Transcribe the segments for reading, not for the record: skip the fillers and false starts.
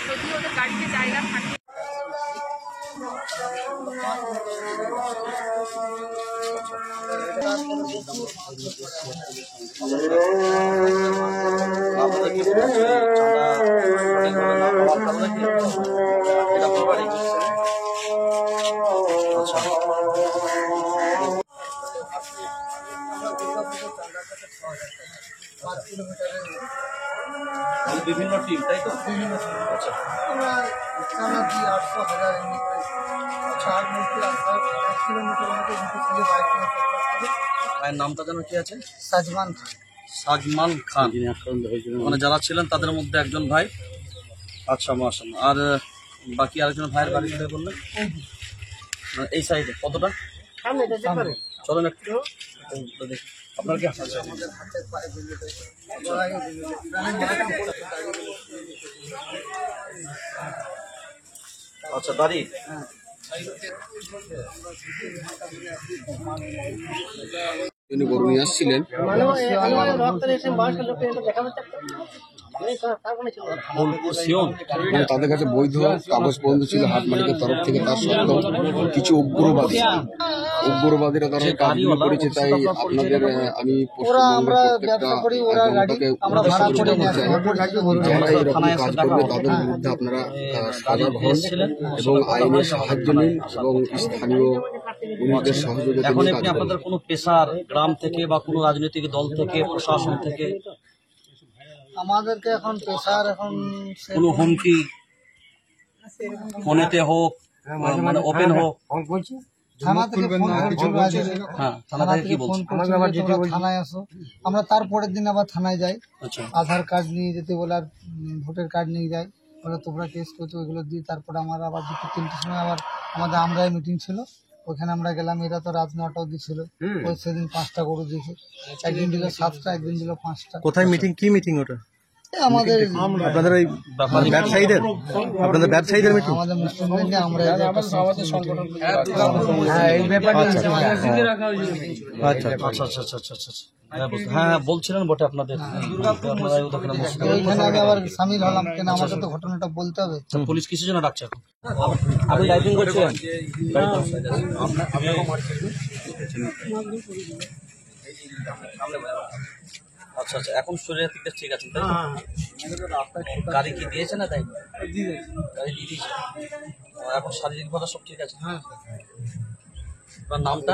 যদি ওদের গাড়িতে জায়গা থাকে। বিভিন্ন টিম, তাই তো? আচ্ছা, আমরা 800,000 কিলোমিটার মতো ভাইয়ের নামটা যেন কি আছে? সাজমান খান। সাজমান খান, মানে যারা ছিলেন তাদের মধ্যে একজন ভাই। আচ্ছা, মাশাআল্লাহ। আর বাকি আরেকজন ভাইয়ের বাড়ি কোথায় বললেন? এই সাইডে। কতটা? চলেন একটু দেখি। আপনার কি আচ্ছা বাড়ি? তিনি গরু নিয়ে আসছিলেন, তাদের কাছে বৈধ কাগজ পর্যন্ত ছিল হাট মালিকের তরফ থেকে। তার সত্ত্বেও কিছু উগ্রবাদীরা তারা কাজগুলো করেছে। তাই আপনাদের আমি যারা এরকম কাজ করবে তাদের বিরুদ্ধে আপনারা সজাগ হন এবং আইনের সাহায্য নিন এবং স্থানীয় পুলিশদের সহযোগিতা এখন নিয়ে আপনি কাজ আপনাদের করুন। কোনো পেশার গ্রাম থেকে বা কোনো রাজনৈতিক দল থেকে, প্রশাসন থেকে আমাদেরকে এখন পেশার এখন কোনো হুমকি, ফোনেতে হোক মানে ওপেন হোক? থানা থেকে ফোন করেছিল আজকে। হ্যাঁ, থানা থেকে ফোন করেছিল যে তোমরা থানায় আসো। আমরা তারপরের দিন আবার থানায় যাই, আচ্ছা, আধার কার্ড নিয়ে যেতে বলে আর ভোটার কার্ড নিয়ে যাই বলে তোমরা কেস করছো, ওইগুলো দিয়ে তারপরে আমার আবার 2-3টের সময় আবার আমাদের আমরাই মিটিং ছিল, ওখানে আমরা গেলাম। এরা তো রাত 9টা অবধি ছিল। ওই সেদিন 5টা গরু দিয়েছে, একদিন দিল 7টা, একদিন দিল 5টা। কোথায় মিটিং? কি মিটিং ওটা? আমাদের আপনাদের ওই ব্যবসায়ীদের, আপনাদের ব্যবসায়ীদের মিটিং? আমাদের মুসলিমদের নিয়ে আমরা এই ব্যাপারে আচ্ছা আচ্ছা আচ্ছা আচ্ছা আচ্ছা। হ্যাঁ, বলছিলেন বটে আপনাদের ওইখানে আমি আবার সামিল হলাম, কেন আমাকে তো ঘটনাটা বলতে হবে। পুলিশ কিছু জন্য ডাকছে এখন? আপনি ড্রাইভিং করছিলেন? আচ্ছা আচ্ছা, এখন শরীরের দিকটা ঠিক আছে তাই তো? গাড়ি কি দিয়েছে না? তাই গাড়ি দিয়ে দিয়েছে। এখন শারীরিকভাবে সব ঠিক আছে? আপনার নামটা?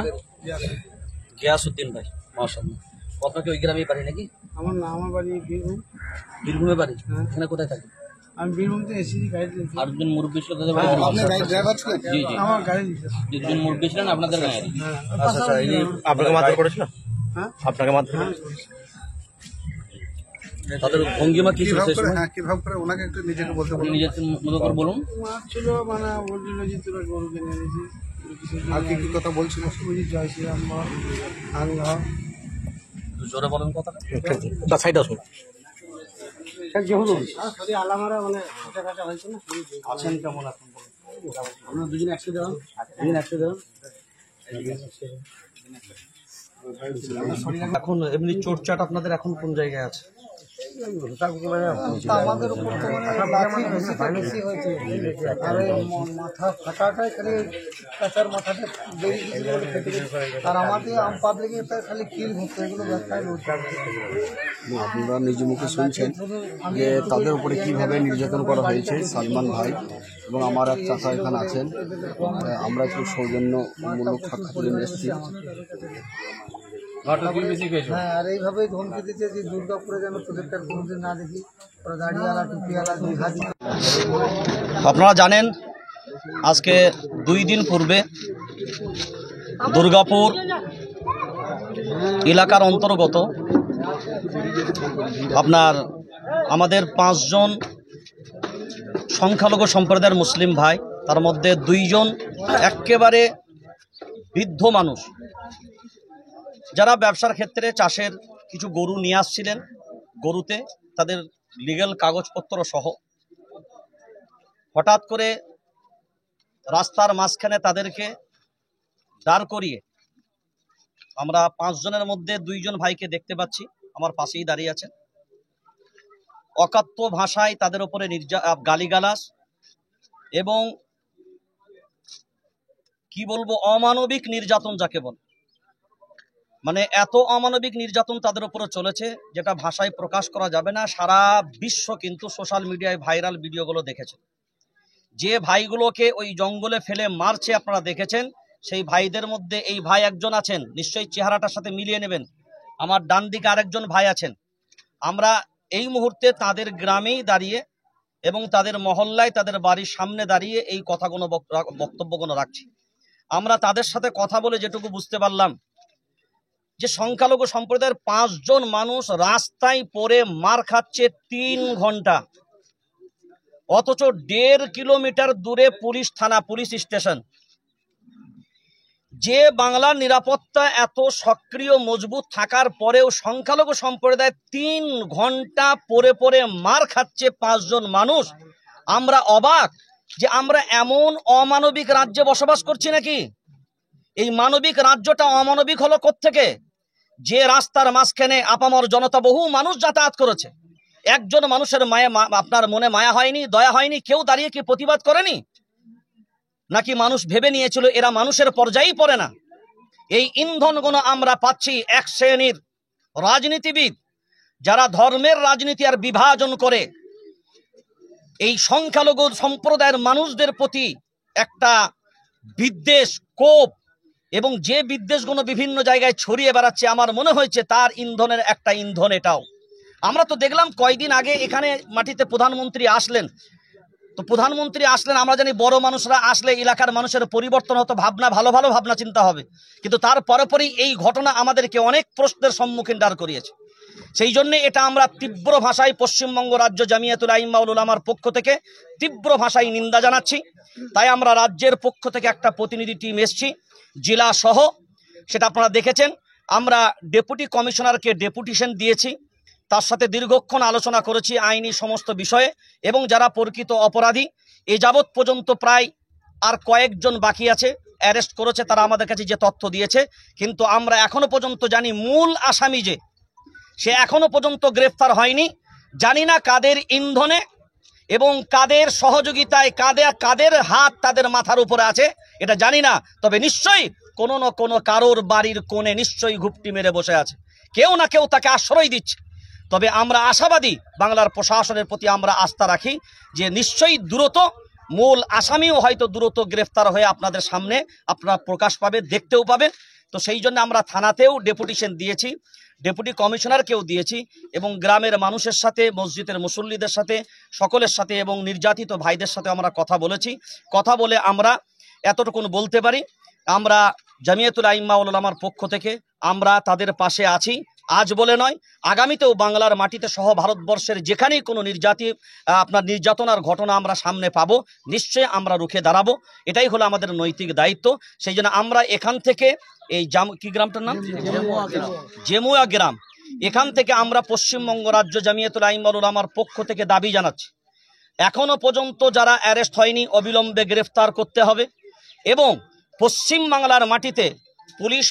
গিয়াসউদ্দিন ভাই, মাশাআল্লাহ। আপনাকে ওই গ্রামেই বাড়ি নাকি? আমার বাড়ি বীরভূম। বীরভূমে বাড়ি? এখানে কোথায় থাকে? আমি বীরভূম থেকে এসেছি গাড়ি। আরেকজন মুরব্বী ছিল তাদের বাড়ি? জি জি, আমার গাড়ি দুজন মুরব্বী ছিলেন আপনাদের গাঁয়ের? আচ্ছা আচ্ছা, এই যে আপনাকে মারধর করেছিল? হ্যাঁ, আপনাকে মারধর তাদের ভঙ্গিমা কি ছিল? কিভাবে করে ওনাকে একটু নিজেকে বলতে আপনি নিজের মতো করে বলুন। ছিল, মানে বলছিল যে তোরা গরু কিনে এনেছিস, আর কি কি কথা বলছিল? বুঝি জয় শ্রীরাম জোরে বলেন কথাটা। তার সাইডে আসুন। আলামারা মানে কাটা হয়েছে না। আছেন কেমন এখন? আমরা দুজন একসাথে দাঁড়ান, দুজন একসাথে দাঁড়ান। এখন এমনি চোটচাট আপনাদের এখন কোন জায়গায় আছে? আমাদের উপর তো মানে বেশি হয়েছে, আর মাথা ফাটাটাই খালি পেঁচার মাথাটা বেরিয়ে গেছিল বলে ফেটে গেছে। আর আমাদের পাবলিকের খালি কিল হচ্ছে, এগুলো ব্যবসায় আপনারা নিজ মুখে শুনছেন যে তাদের উপরে কিভাবে নির্যাতন করা হয়েছে। সালমান ভাই এবং আমার এক চাচা এখানে আছেন, আমরা একটু সৌজন্যমূলক সাক্ষাৎ জন্য এসেছি। হ্যাঁ, আর এইভাবেই ধমকি দিচ্ছে যে দুর্গাপুরে যেন তোদেরকে কোনোদিন না দেখি, ওরা দাড়িওয়ালা টুপিওয়ালা জিহাদি। আপনারা জানেন আজকে 2 দিন পূর্বে দুর্গাপুর এলাকার অন্তর্গত আপনার আমাদের 5 জন সংখ্যালঘু সম্প্রদায়ের মুসলিম ভাই, তার মধ্যে 2 জন একেবারে বৃদ্ধ মানুষ, যারা ব্যবসার ক্ষেত্রে চাষের কিছু গরু নিয়ে আসছিলেন, গরুতে তাদের লিগ্যাল কাগজপত্র সহ হঠাৎ করে রাস্তার মাঝখানে তাদেরকে দাঁড় করিয়ে, আমরা 5 জনের মধ্যে 2 জন ভাইকে দেখতে পাচ্ছি আমার পাশেই দাঁড়িয়ে আছেন, অকাত্য ভাষায় তাদের উপরে গালিগালাজ এবং কি বলবো অমানবিক নির্যাতন যাকে বলে, মানে এত অমানবিক নির্যাতন তাদের উপরে চলেছে যেটা ভাষায় প্রকাশ করা যাবে না। সারা বিশ্ব কিন্তু সোশ্যাল মিডিয়ায় ভাইরাল ভিডিওগুলো দেখেছে। যে ভাইগুলোকে ওই জঙ্গলে ফেলে মারছে আপনারা দেখেছেন, সেই ভাইদের মধ্যে এই ভাই একজন আছেন, নিশ্চয়ই চেহারাটার সাথে মিলিয়ে নেবেন। আমার ডান দিকে আরেকজন ভাই আছেন। আমরা এই মুহূর্তে তাদের গ্রামেই দাঁড়িয়ে এবং তাদের মহল্লায় তাদের বাড়ির সামনে দাঁড়িয়ে এই কথাগুলো বক্তব্যগুলো রাখছি। আমরা তাদের সাথে কথা বলে যেটুকু বুঝতে পারলাম যে সংখ্যালঘু সম্প্রদায়ের 5 জন মানুষ রাস্তায় পড়ে মার খাচ্ছে 3 ঘন্টা, অথচ 1.5 কিলোমিটার দূরে পুলিশ থানা, পুলিশ স্টেশন। যে বাংলার নিরাপত্তা এত সক্রিয় মজবুত থাকার পরেও সংখ্যালঘু সম্প্রদায় 3 ঘন্টা পড়ে পড়ে মার খাচ্ছে 5 জন মানুষ। আমরা অবাক যে আমরা এমন অমানবিক রাজ্যে বসবাস করছি নাকি? এই মানবিক রাজ্যটা অমানবিক হলো কোত্থেকে? যে রাস্তার মাঝখানে আপামর জনতা বহু মানুষ যাতায়াত করেছে, একজন মানুষের মায়া আপনার মনে মায়া হয়নি, দয়া হয়নি? কেউ দাঁড়িয়ে কি প্রতিবাদ করেনি? নাকি মানুষ ভেবে নিয়েছিল এরা মানুষের পর্যায়েই পড়ে না? এই ইন্ধনগুলো আমরা পাচ্ছি এক শ্রেণীর রাজনীতিবিদ যারা ধর্মের রাজনীতি আর বিভাজন করে এই সংখ্যালঘু সম্প্রদায়ের মানুষদের প্রতি একটা বিদ্বেষ, কোপ এবং যে বিদ্বেষগুলো বিভিন্ন জায়গায় ছড়িয়ে বেড়াচ্ছে, আমার মনে হয়েছে তার ইন্ধনের একটা ইন্ধন এটাও। আমরা তো দেখলাম কয়েকদিন আগে এখানে মাটিতে প্রধানমন্ত্রী আসলেন। তো প্রধানমন্ত্রী আসলেন, আমরা জানি বড় মানুষরা আসলে এলাকার মানুষের পরিবর্তন হতো, ভাবনা ভালো ভালো ভাবনা চিন্তা হবে, কিন্তু তার পরপরই এই ঘটনা আমাদেরকে অনেক প্রশ্নের সম্মুখীন দাঁড় করিয়েছে। সেই জন্য এটা আমরা তীব্র ভাষায় পশ্চিমবঙ্গ রাজ্য জামিয়াতুল আইম্মা ওয়াল উলামার পক্ষ থেকে তীব্র ভাষায় নিন্দা জানাচ্ছি। তাই আমরা রাজ্যের পক্ষ থেকে একটা প্রতিনিধি টিম এসছি, জেলা সহ, সেটা আপনারা দেখেছেন। আমরা ডেপুটি কমিশনারকে ডেপুটেশন দিয়েছি, তার সাথে দীর্ঘক্ষণ আলোচনা করেছি আইনি সমস্ত বিষয়ে এবং যারা প্রকৃত অপরাধী এ যাবৎ পর্যন্ত প্রায় আর কয়েকজন বাকি আছে অ্যারেস্ট করেছে, তারা আমাদের কাছে যে তথ্য দিয়েছে। কিন্তু আমরা এখনো পর্যন্ত জানি মূল আসামি যে সে এখনো পর্যন্ত গ্রেফতার হয়নি। জানি না কাদের ইন্ধনে এবং কাদের সহযোগিতায় কাদের হাত তাদের মাথার উপরে আছে এটা জানি না, তবে নিশ্চয়ই কোনো না কোনো কারোর বাড়ির কোণে নিশ্চয়ই ঘুপটি মেরে বসে আছে, কেউ না কেউ তাকে আশ্রয় দিচ্ছে। তবে আমরা আশাবাদী, বাংলার প্রশাসনের প্রতি আমরা আস্থা রাখি যে নিশ্চয়ই দ্রুত মূল আসামিও হয়তো দ্রুত গ্রেফতার হয়ে আপনাদের সামনে আপনারা প্রকাশ পাবে, দেখতেও পাবেন। তো সেই জন্য আমরা থানাতেও ডেপুটেশন দিয়েছি, ডেপুটি কমিশনারকেও দিয়েছি এবং গ্রামের মানুষের সাথে, মসজিদের মুসল্লিদের সাথে, সকলের সাথে এবং নির্যাতিত ভাইদের সাথে আমরা কথা বলেছি। কথা বলে আমরা এতটুকুন বলতে পারি, আমরা জামিয়াতুল আইম্মা ওয়াল উলামার পক্ষ থেকে আমরা তাদের পাশে আছি। আজ বলে নয়, আগামীতেও বাংলার মাটিতে সহ ভারতবর্ষের যেখানেই কোনো নির্যাতনার ঘটনা আমরা সামনে পাবো, নিশ্চয়ই আমরা রুখে দাঁড়াবো। এটাই হলো আমাদের নৈতিক দায়িত্ব। সেই জন্য আমরা এখান থেকে এই কি গ্রামটার নাম জেমুয়া গ্রাম, এখান থেকে আমরা পশ্চিমবঙ্গ রাজ্য জামিয়াতুল আইম্মা ওয়াল উলামার পক্ষ থেকে দাবি জানাচ্ছি, এখনো পর্যন্ত যারা অ্যারেস্ট হয়নি অবিলম্বে গ্রেফতার করতে হবে এবং পশ্চিম বাংলার মাটিতে পুলিশ